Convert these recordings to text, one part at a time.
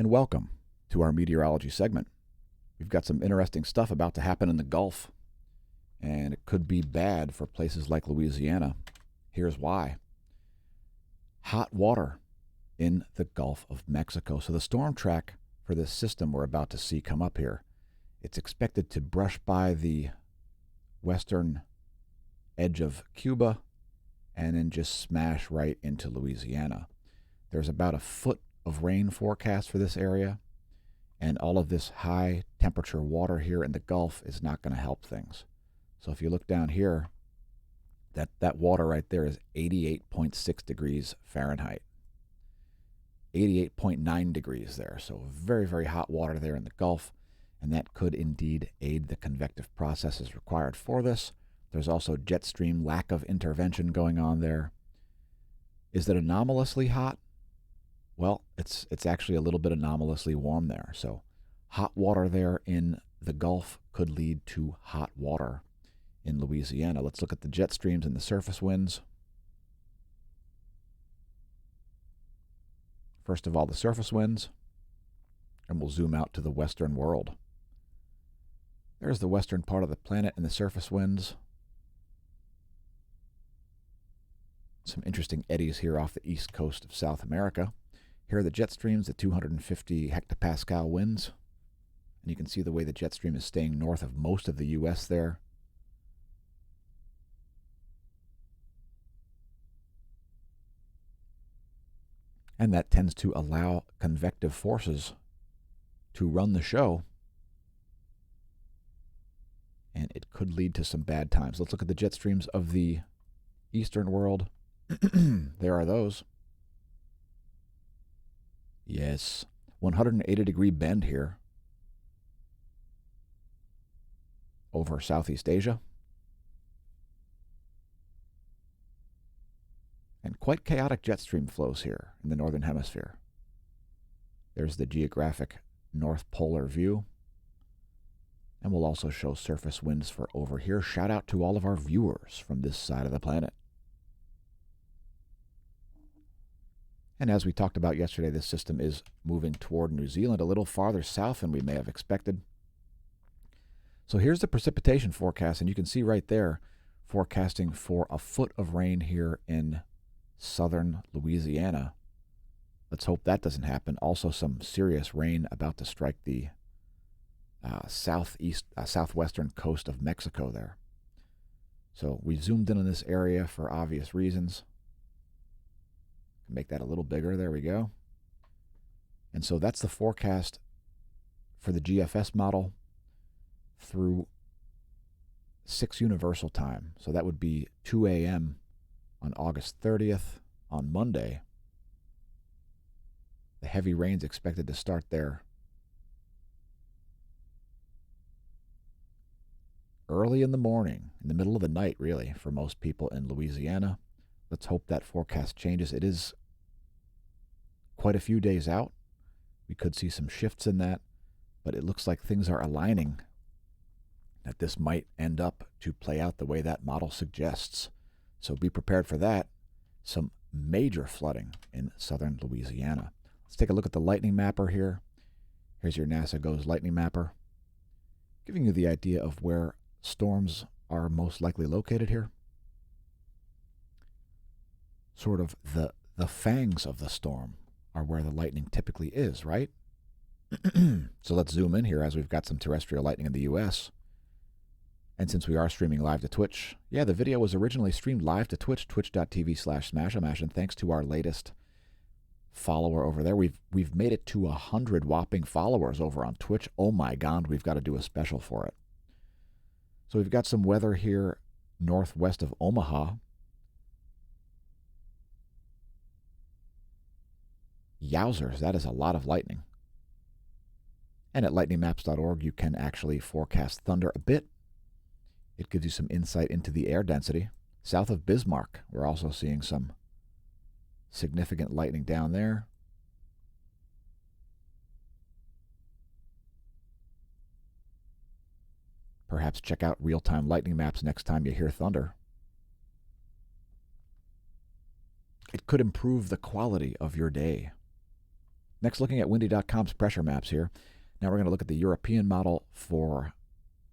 and welcome to our meteorology segment. We've got some interesting stuff about to happen in the Gulf, and it could be bad for places like Louisiana. Here's why. Hot water in the Gulf of Mexico. So the storm track for this system we're about to see come up here, it's expected to brush by the western edge of Cuba and then just smash right into Louisiana. There's about a foot of rain forecast for this area, and all of this high temperature water here in the Gulf is not going to help things. So if you look down here, that water right there is 88.6 degrees Fahrenheit. 88.9 degrees there. So very, very hot water there in the Gulf, and that could indeed aid the convective processes required for this. There's also jet stream lack of intervention going on there. Is it anomalously hot? Well, it's actually a little bit anomalously warm there. So hot water there in the Gulf could lead to hot water in Louisiana. Let's look at the jet streams and the surface winds. First of all, the surface winds, and we'll zoom out to the western world. There's the western part of the planet and the surface winds. Some interesting eddies here off the east coast of South America. Here are the jet streams, the 250 hectopascal winds. And you can see the way the jet stream is staying north of most of the U.S. there. And that tends to allow convective forces to run the show. And it could lead to some bad times. Let's look at the jet streams of the eastern world. There are those. Yes, 180-degree bend here over Southeast Asia. And quite chaotic jet stream flows here in the northern hemisphere. There's the geographic north polar view. And we'll also show surface winds for over here. Shout out to all of our viewers from this side of the planet. And as we talked about yesterday, this system is moving toward New Zealand a little farther south than we may have expected. So here's the precipitation forecast, and you can see right there forecasting for a foot of rain here in southern Louisiana. Let's hope that doesn't happen. Also some serious rain about to strike the southwestern coast of Mexico there. So we zoomed in on this area for obvious reasons. Make that a little bigger. There we go. And so that's the forecast for the GFS model through 6 Universal Time. So that would be 2 a.m. on August 30th on Monday. The heavy rain's expected to start there early in the morning, in the middle of the night, really, for most people in Louisiana. Let's hope that forecast changes. It is quite a few days out. We could see some shifts in that, but it looks like things are aligning, that this might end up to play out the way that model suggests. So be prepared for that. Some major flooding in southern Louisiana. Let's take a look at the lightning mapper here. Here's your NASA GOES lightning mapper, giving you the idea of where storms are most likely located here. Sort of the fangs of the storm are where the lightning typically is, right? So let's zoom in here as we've got some terrestrial lightning in the U.S. And since we are streaming live to Twitch, yeah, the video was originally streamed live to Twitch, twitch.tv/smAsho, and thanks to our latest follower over there, we've made it to 100 whopping followers over on Twitch. Oh my God, we've got to do a special for it. So we've got some weather here northwest of Omaha. Yowzers, that is a lot of lightning. And at lightningmaps.org, you can actually forecast thunder a bit. It gives you some insight into the air density. South of Bismarck, we're also seeing some significant lightning down there. Perhaps check out real-time lightning maps next time you hear thunder. It could improve the quality of your day. Next, looking at windy.com's pressure maps here. Now we're going to look at the European model for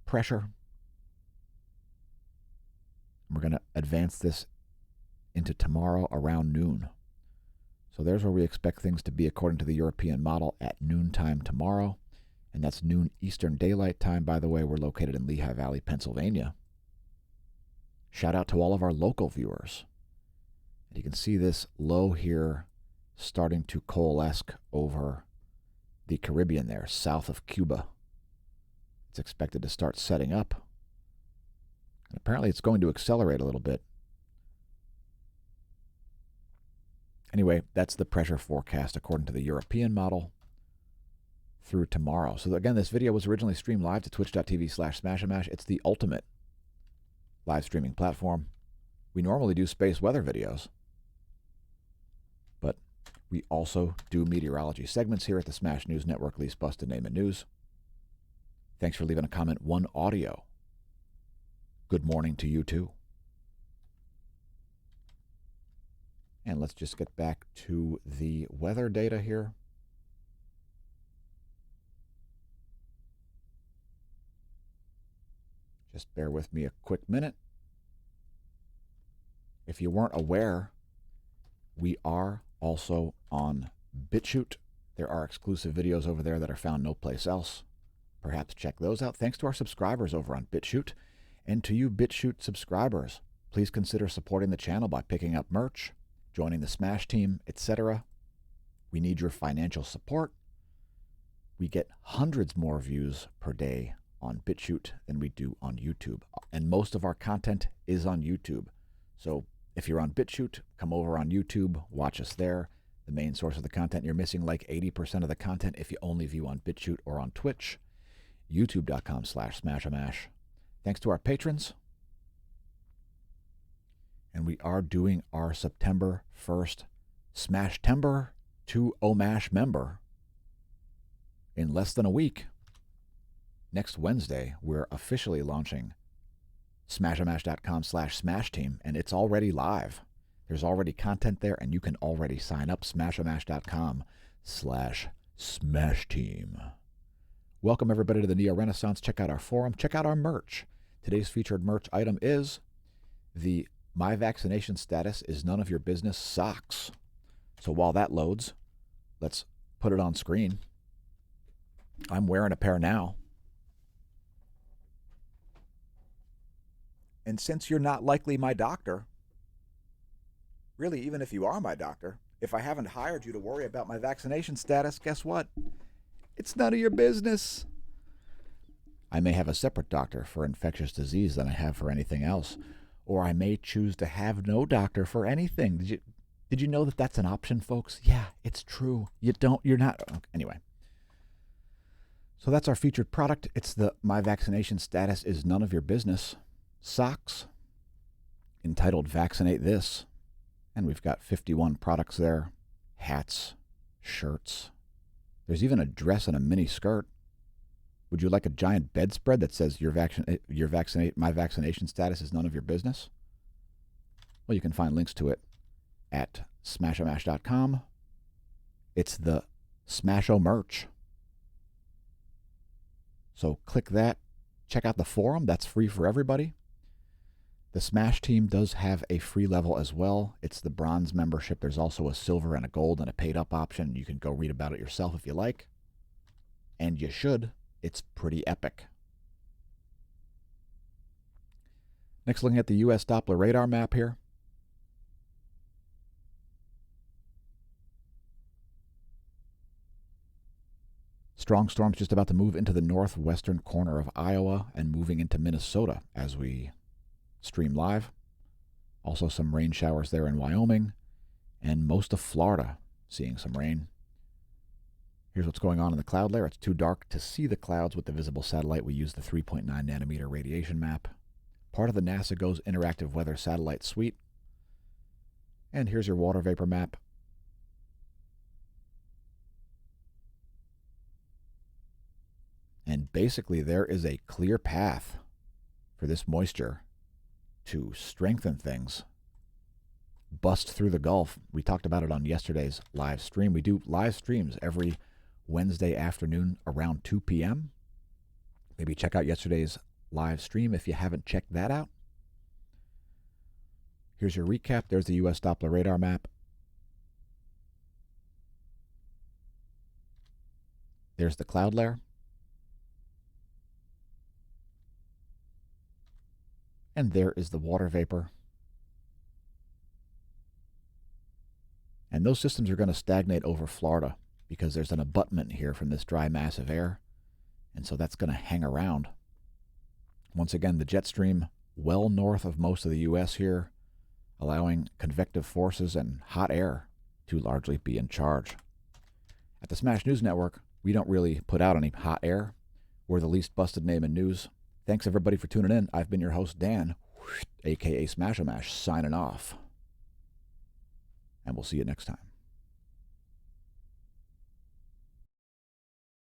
pressure. We're going to advance this into tomorrow around noon. So there's where we expect things to be according to the European model at noontime tomorrow. And that's noon Eastern Daylight Time, by the way. We're located in Lehigh Valley, Pennsylvania. Shout out to all of our local viewers. And you can see this low here starting to coalesce over the Caribbean there, south of Cuba. It's expected to start setting up. And apparently it's going to accelerate a little bit. Anyway, that's the pressure forecast according to the European model through tomorrow. So again, this video was originally streamed live to twitch.tv/smashamash. It's the ultimate live streaming platform. We normally do space weather videos, but we also do meteorology segments here at the Smash News Network, least busted name in news. Thanks for leaving a comment. One audio. Good morning to you too. And let's just get back to the weather data here. Just bear with me a quick minute. If you weren't aware, we are also on BitChute. There are exclusive videos over there that are found no place else. Perhaps check those out. Thanks to our subscribers over on BitChute. And to you BitChute subscribers, please consider supporting the channel by picking up merch, joining the Smash team, etc. We need your financial support. We get hundreds more views per day on BitChute than we do on YouTube. And most of our content is on YouTube. So if you're on BitChute, come over on YouTube, watch us there. The main source of the content. You're missing like 80% of the content if you only view on BitChute or on Twitch. YouTube.com/smashamash. Thanks to our patrons. And we are doing our September 1st Smashtember to Omash member in less than a week. Next Wednesday, we're officially launching smashamash.com/smashteam, and it's already live. There's already content there, and you can already sign up. smashamash.com/smashteam. Welcome, everybody, to the Neo Renaissance. Check out our forum. Check out our merch. Today's featured merch item is the My Vaccination Status is None of Your Business socks. So while that loads, let's put it on screen. I'm wearing a pair now. And since you're not likely my doctor, really, even if you are my doctor, if I haven't hired you to worry about my vaccination status, guess what? It's none of your business. I may have a separate doctor for infectious disease than I have for anything else, or I may choose to have no doctor for anything. Did you know that that's an option, folks? Yeah, it's true. You're not. Anyway. So that's our featured product. It's the My Vaccination Status is None of Your Business socks, entitled Vaccinate This. And we've got 51 products there. Hats, shirts. There's even a dress and a mini skirt. Would you like a giant bedspread that says my vaccination status is none of your business? Well, you can find links to it at smashamash.com. It's the SmAsho merch. So click that. Check out the forum. That's free for everybody. The Smash team does have a free level as well. It's the bronze membership. There's also a silver and a gold and a paid up option. You can go read about it yourself if you like. And you should. It's pretty epic. Next, looking at the U.S. Doppler Radar Map here. Strong storms just about to move into the northwestern corner of Iowa and moving into Minnesota as we stream live. Also some rain showers there in Wyoming and most of Florida seeing some rain. Here's what's going on in the cloud layer. It's too dark to see the clouds with the visible satellite. We use the 3.9 nanometer radiation map. Part of the NASA GOES Interactive Weather Satellite Suite. And here's your water vapor map. And basically there is a clear path for this moisture to strengthen things bust through the Gulf. We talked about it on yesterday's live stream. We do live streams every Wednesday afternoon around 2 p.m. Maybe check out yesterday's live stream if you haven't checked that out. Here's your recap. There's the U.S. Doppler Radar Map. There's the cloud layer. And there is the water vapor. And those systems are going to stagnate over Florida because there's an abutment here from this dry mass of air. And so that's going to hang around. Once again, the jet stream well north of most of the U.S. here, allowing convective forces and hot air to largely be in charge. At the Smash News Network, we don't really put out any hot air. We're the least busted name in news. Thanks, everybody, for tuning in. I've been your host, Dan, a.k.a. smAsho, signing off. And we'll see you next time.